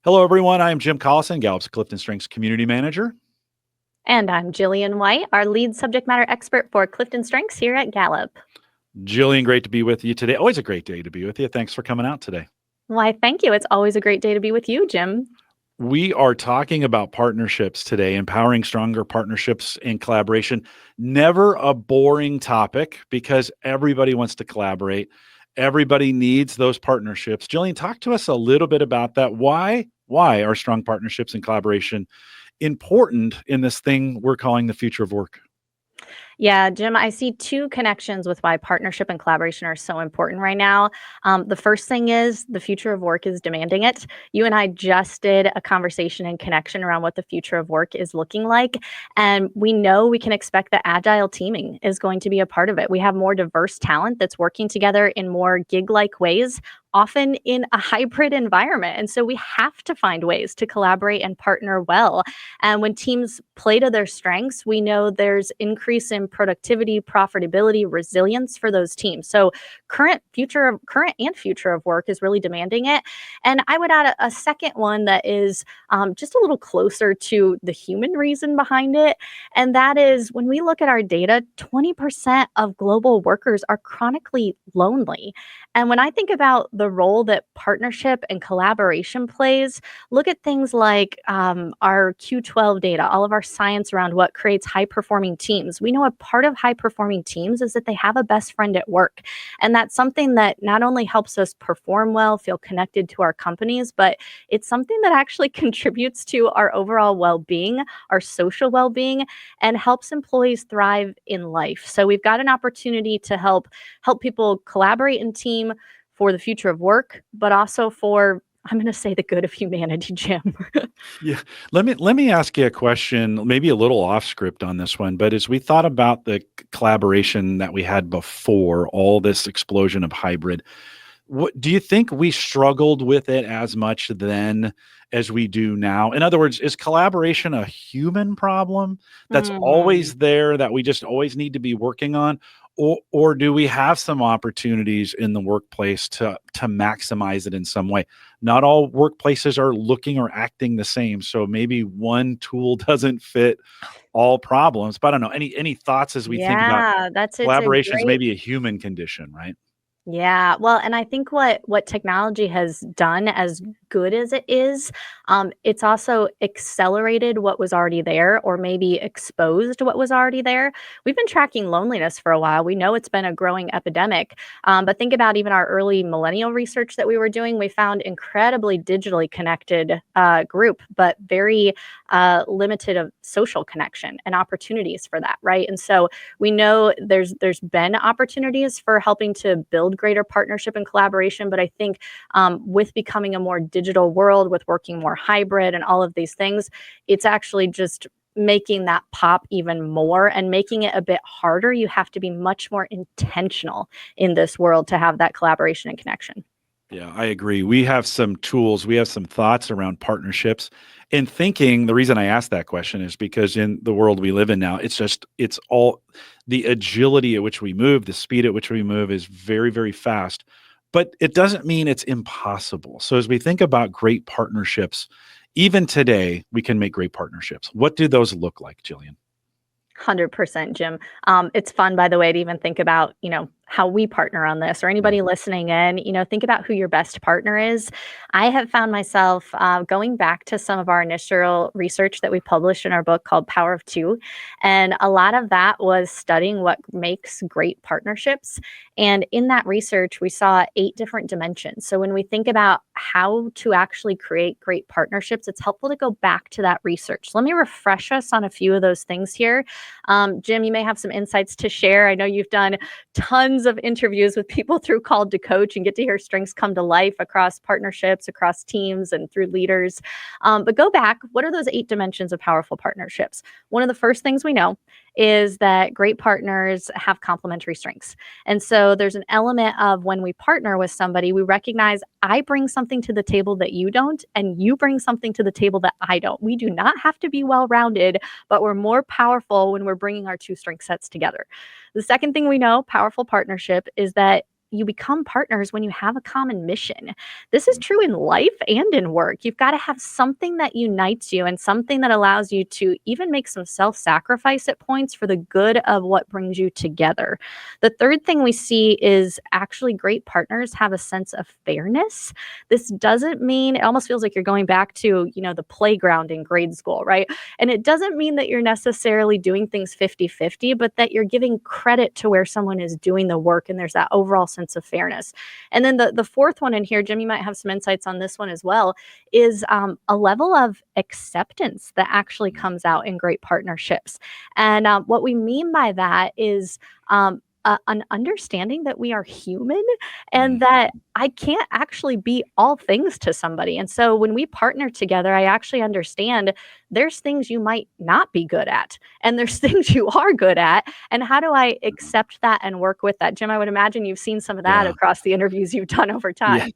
Hello, everyone. I am Jim Collison, Gallup's Clifton Strengths Community Manager. And I'm Jillian White, our lead subject matter expert for Clifton Strengths here at Gallup. Jillian, great to be with you today. Always a great day to be with you. Thanks for coming out today. Why, thank you. It's always a great day to be with you, Jim. We are talking about partnerships today, empowering stronger partnerships and collaboration. Never a boring topic because everybody wants to collaborate. Everybody needs those partnerships. Jillian, talk to us a little bit about that. Why are strong partnerships and collaboration important in this thing we're calling the future of work? Yeah, Jim, I see two connections with why partnership and collaboration are so important right now. The first thing is the future of work is demanding it. You and I just did a conversation and connection around what the future of work is looking like. And we know we can expect that agile teaming is going to be a part of it. We have more diverse talent that's working together in more gig-like ways, often in a hybrid environment. And so we have to find ways to collaborate and partner well. And when teams play to their strengths, we know there's increase in productivity, profitability, resilience for those teams. So current and future of work is really demanding it. And I would add a second one that is just a little closer to the human reason behind it. And that is when we look at our data, 20% of global workers are chronically lonely. And when I think about the role that partnership and collaboration plays, look at things like our Q12 data, all of our science around what creates high performing teams. We know a part of high performing teams is that they have a best friend at work. And that's something that not only helps us perform well, feel connected to our companies, but it's something that actually contributes to our overall well being, our social well being, and helps employees thrive in life. So we've got an opportunity to help people collaborate in team for the future of work, but also for, I'm going to say, the good of humanity, Jim. Yeah. Let me ask you a question, maybe a little off script on this one, but as we thought about the collaboration that we had before all this explosion of hybrid, what do you think we struggled with it as much then as we do now? In other words, is collaboration a human problem that's Mm. always there that we just always need to be working on? Or do we have some opportunities in the workplace to maximize it in some way? Not all workplaces are looking or acting the same, so maybe one tool doesn't fit all problems. But I don't know. Any thoughts as we think about Yeah, it's a collaboration as great. maybe a human condition, right? Yeah, well, and I think what technology has done, as good as it is, it's also accelerated what was already there, or maybe exposed what was already there. We've been tracking loneliness for a while. We know it's been a growing epidemic, but think about even our early millennial research that we were doing. We found incredibly digitally connected group, but very limited of social connection and opportunities for that, right? And so we know there's been opportunities for helping to build greater partnership and collaboration, but I think with becoming a more digital world, with working more hybrid and all of these things, it's actually just making that pop even more and making it a bit harder. You have to be much more intentional in this world to have that collaboration and connection. Yeah, I agree. We have some tools, we have some thoughts around partnerships and thinking. The reason I asked that question is because in the world we live in now, it's all the agility at which we move, the speed at which we move is very, very fast, but it doesn't mean it's impossible. So as we think about great partnerships, even today, we can make great partnerships. What do those look like, Jillian? 100%, Jim. It's fun, by the way, to even think about, how we partner on this, or Yeah. anybody listening in, think about who your best partner is. I have found myself going back to some of our initial research that we published in our book called Power of Two. And a lot of that was studying what makes great partnerships. And in that research, we saw 8 different dimensions. So when we think about how to actually create great partnerships, it's helpful to go back to that research. Let me refresh us on a few of those things here. Jim, you may have some insights to share. I know you've done tons of interviews with people through Called to Coach and get to hear strengths come to life across partnerships, across teams, and through leaders. But go back. What are those 8 dimensions of powerful partnerships? One of the first things we know is that great partners have complementary strengths. And so there's an element of when we partner with somebody, we recognize I bring something to the table that you don't, and you bring something to the table that I don't. We do not have to be well-rounded, but we're more powerful when we're bringing our 2 strength sets together. The second thing we know, powerful partnership, is that you become partners when you have a common mission. This is true in life and in work. You've got to have something that unites you and something that allows you to even make some self-sacrifice at points for the good of what brings you together. The third thing we see is actually great partners have a sense of fairness. This doesn't mean, it almost feels like you're going back to, the playground in grade school, right? And it doesn't mean that you're necessarily doing things 50-50, but that you're giving credit to where someone is doing the work and there's that overall sense of fairness. And then the fourth one in here, Jim, you might have some insights on this one as well, is a level of acceptance that actually comes out in great partnerships. And what we mean by that is an understanding that we are human and that I can't actually be all things to somebody. And so when we partner together, I actually understand there's things you might not be good at and there's things you are good at. And how do I accept that and work with that? Jim, I would imagine you've seen some of that Yeah. across the interviews you've done over time. Yeah.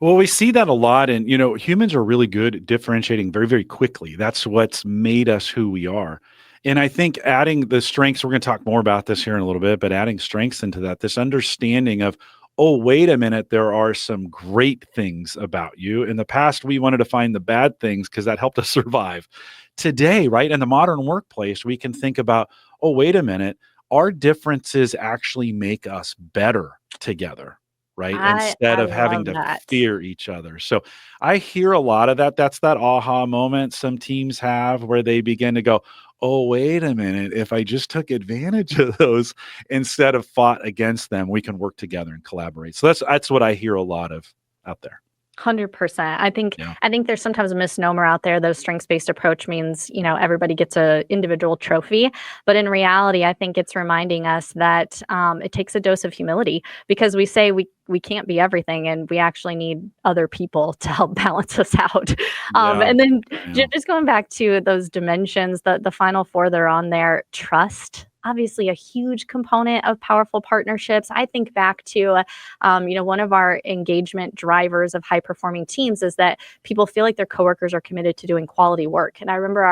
Well, we see that a lot. And, humans are really good at differentiating very, very quickly. That's what's made us who we are. And I think adding the strengths, we're going to talk more about this here in a little bit, but adding strengths into that, this understanding of, oh, wait a minute, there are some great things about you. In the past, we wanted to find the bad things because that helped us survive. Today, right, in the modern workplace, we can think about, oh, wait a minute, our differences actually make us better together, right? Instead I of having love to that. fear each other. So I hear a lot of that. That's that aha moment some teams have where they begin to go, oh, wait a minute. If I just took advantage of those instead of fought against them, we can work together and collaborate. So that's what I hear a lot of out there. 100%. I think Yeah. I think there's sometimes a misnomer out there that a strengths-based approach means, everybody gets a individual trophy. But in reality, I think it's reminding us that it takes a dose of humility because we say we can't be everything and we actually need other people to help balance us out. Yeah. And then Yeah. just going back to those dimensions, the final four that are on there, trust. Obviously, a huge component of powerful partnerships. I think back to, one of our engagement drivers of high performing teams is that people feel like their coworkers are committed to doing quality work. And I remember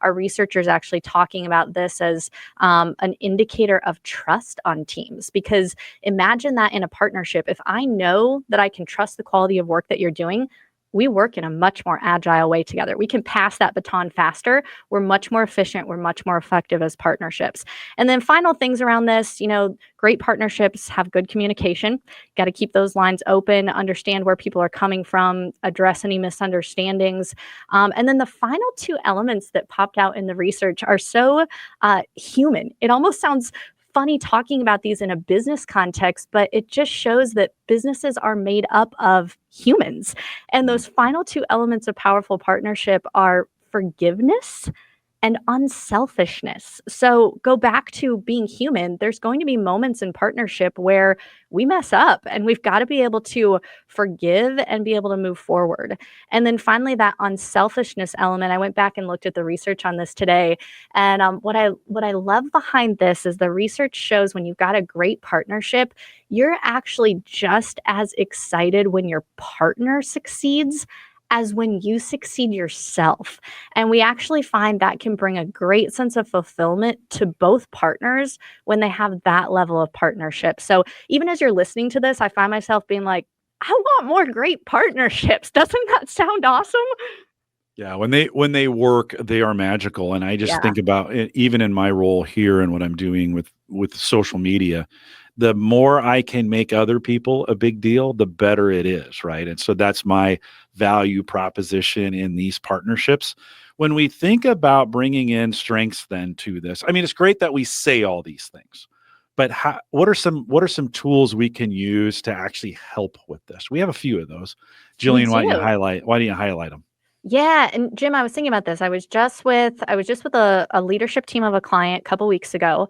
our researchers actually talking about this as an indicator of trust on teams. Because imagine that in a partnership, if I know that I can trust the quality of work that you're doing, we work in a much more agile way together. We can pass that baton faster. We're much more efficient. We're much more effective as partnerships. And then final things around this, great partnerships have good communication. Got to keep those lines open, understand where people are coming from, address any misunderstandings. And then the final two elements that popped out in the research are so human. It almost sounds funny talking about these in a business context, but it just shows that businesses are made up of humans. And those final two elements of powerful partnership are forgiveness and unselfishness. So go back to being human. There's going to be moments in partnership where we mess up and we've got to be able to forgive and be able to move forward. And then finally, that unselfishness element, I went back and looked at the research on this today. And what I love behind this is the research shows when you've got a great partnership, you're actually just as excited when your partner succeeds as when you succeed yourself. And we actually find that can bring a great sense of fulfillment to both partners when they have that level of partnership. So even as you're listening to this, I find myself being like, I want more great partnerships. Doesn't that sound awesome? Yeah, when they work, they are magical, and I just Yeah. think about it, even in my role here and what I'm doing with social media, the more I can make other people a big deal, the better it is, right? And so that's my value proposition in these partnerships. When we think about bringing in strengths then to this, I mean, it's great that we say all these things, but what are some tools we can use to actually help with this? We have a few of those. We Jillian, do. why don't you highlight them? Yeah, and Jim, I was thinking about this. I was just with a leadership team of a client a couple weeks ago,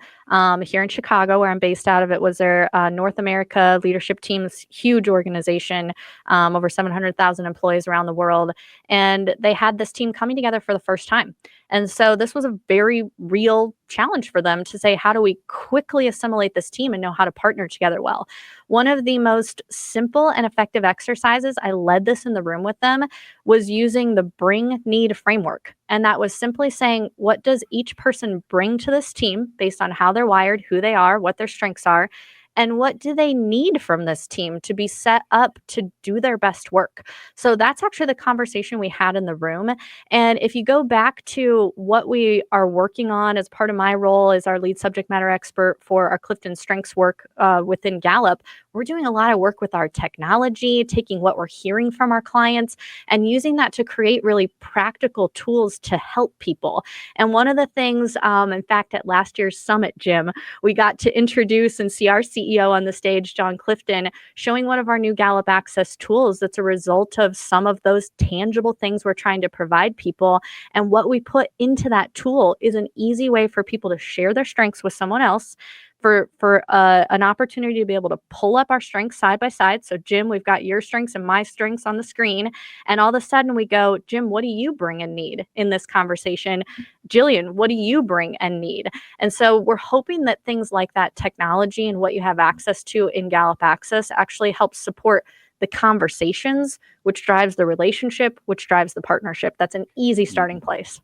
here in Chicago, where I'm based out of. It was their North America leadership team's huge organization, over 700,000 employees around the world, and they had this team coming together for the first time. And so this was a very real challenge for them to say, how do we quickly assimilate this team and know how to partner together well? One of the most simple and effective exercises, I led this in the room with them, was using the bring need framework. And that was simply saying, what does each person bring to this team based on how they're wired, who they are, what their strengths are? and what do they need from this team to be set up to do their best work. So that's actually the conversation we had in the room. And if you go back to what we are working on as part of my role as our lead subject matter expert for our Clifton Strengths work within Gallup, we're doing a lot of work with our technology, taking what we're hearing from our clients and using that to create really practical tools to help people. And one of the things, in fact, at last year's summit, Jim, we got to introduce and see our CEO on the stage, John Clifton, showing one of our new Gallup Access tools that's a result of some of those tangible things we're trying to provide people. And what we put into that tool is an easy way for people to share their strengths with someone else, for an opportunity to be able to pull up our strengths side by side. So, Jim, we've got your strengths and my strengths on the screen. And all of a sudden we go, Jim, what do you bring and need in this conversation? Jillian, what do you bring and need? And so we're hoping that things like that technology and what you have access to in Gallup Access actually helps support the conversations, which drives the relationship, which drives the partnership. That's an easy starting place.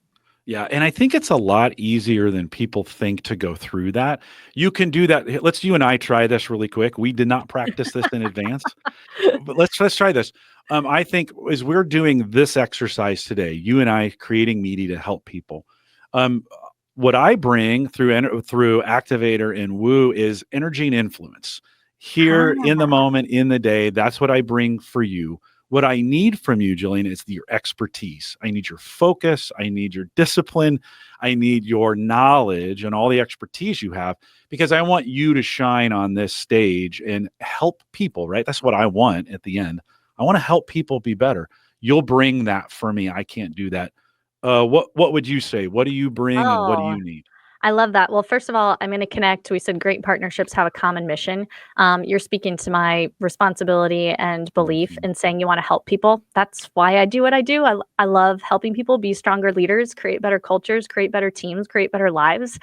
Yeah, and I think it's a lot easier than people think to go through that. You can do that. Let's you and I try this really quick. We did not practice this in advance, but let's try this. I think as we're doing this exercise today, you and I creating media to help people. Um, what I bring through Activator and Woo is energy and influence. Here in the moment, in the day, that's what I bring for you. What I need from you, Jillian, is your expertise. I need your focus. I need your discipline. I need your knowledge and all the expertise you have, because I want you to shine on this stage and help people, right? That's what I want at the end. I want to help people be better. You'll bring that for me. I can't do that. What would you say? What do you bring and what do Oh, you need? I love that. Well, first of all, I'm going to connect. We said great partnerships have a common mission. You're speaking to my responsibility and belief Mhm. in saying you want to help people. That's why I do what I do. I love helping people be stronger leaders, create better cultures, create better teams, create better lives.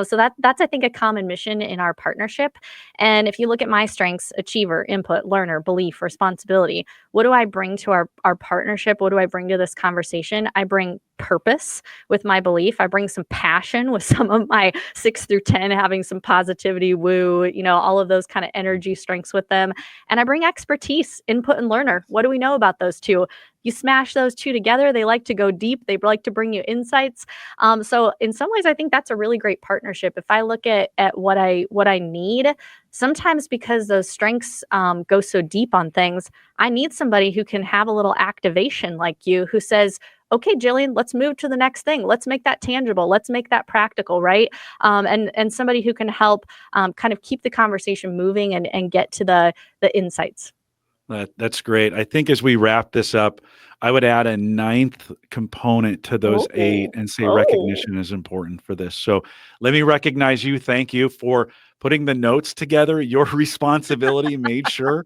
So that's, I think, a common mission in our partnership. And if you look at my strengths, achiever, input, learner, belief, responsibility, what do I bring to our partnership? What do I bring to this conversation? I bring purpose with my belief. I bring some passion with some of my 6 through 10, having some positivity, woo, all of those kind of energy strengths with them. And I bring expertise, input, and learner. What do we know about those two? You smash those two together, they like to go deep. They like to bring you insights. So in some ways, I think that's a really great partnership. If I look at what I need, sometimes because those strengths go so deep on things, I need somebody who can have a little activation like you, who says, okay, Jillian, let's move to the next thing. Let's make that tangible. Let's make that practical, right? And somebody who can help kind of keep the conversation moving and get to the insights. That's great. I think as we wrap this up, I would add a ninth component to those eight Oh, and say oh. recognition is important for this. So let me recognize you. Thank you for putting the notes together. Your responsibility made sure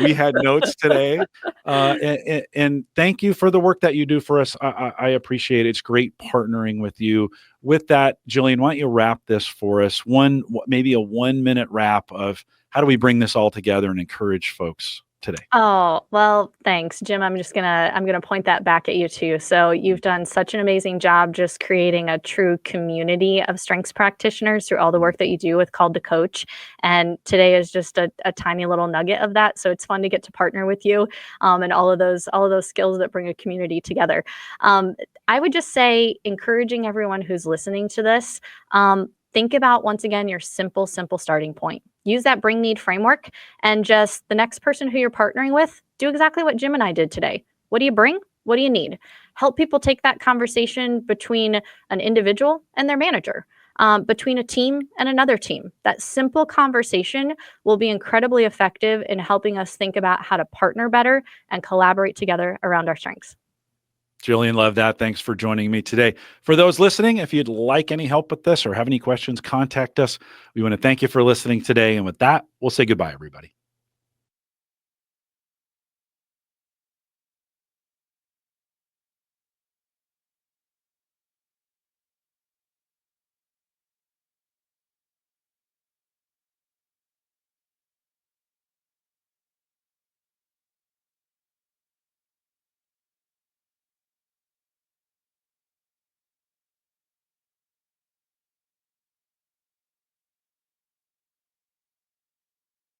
we had notes today. And thank you for the work that you do for us. I appreciate it. It's great partnering with you. With that, Jillian, why don't you wrap this for us? Maybe a 1 minute wrap of how do we bring this all together and encourage folks today? Oh, well, thanks, Jim. I'm gonna point that back at you too. So you've done such an amazing job just creating a true community of strengths practitioners through all the work that you do with Called to Coach. And today is just a tiny little nugget of that. So it's fun to get to partner with you, and all of those skills that bring a community together. Um, I would just say, encouraging everyone who's listening to this, think about once again your simple starting point. Use that bring need framework, and just the next person who you're partnering with, do exactly what Jim and I did today. What do you bring? What do you need? Help people take that conversation between an individual and their manager, between a team and another team. That simple conversation will be incredibly effective in helping us think about how to partner better and collaborate together around our strengths. Jillian, love that. Thanks for joining me today. For those listening, if you'd like any help with this or have any questions, contact us. We want to thank you for listening today. And with that, we'll say goodbye, everybody.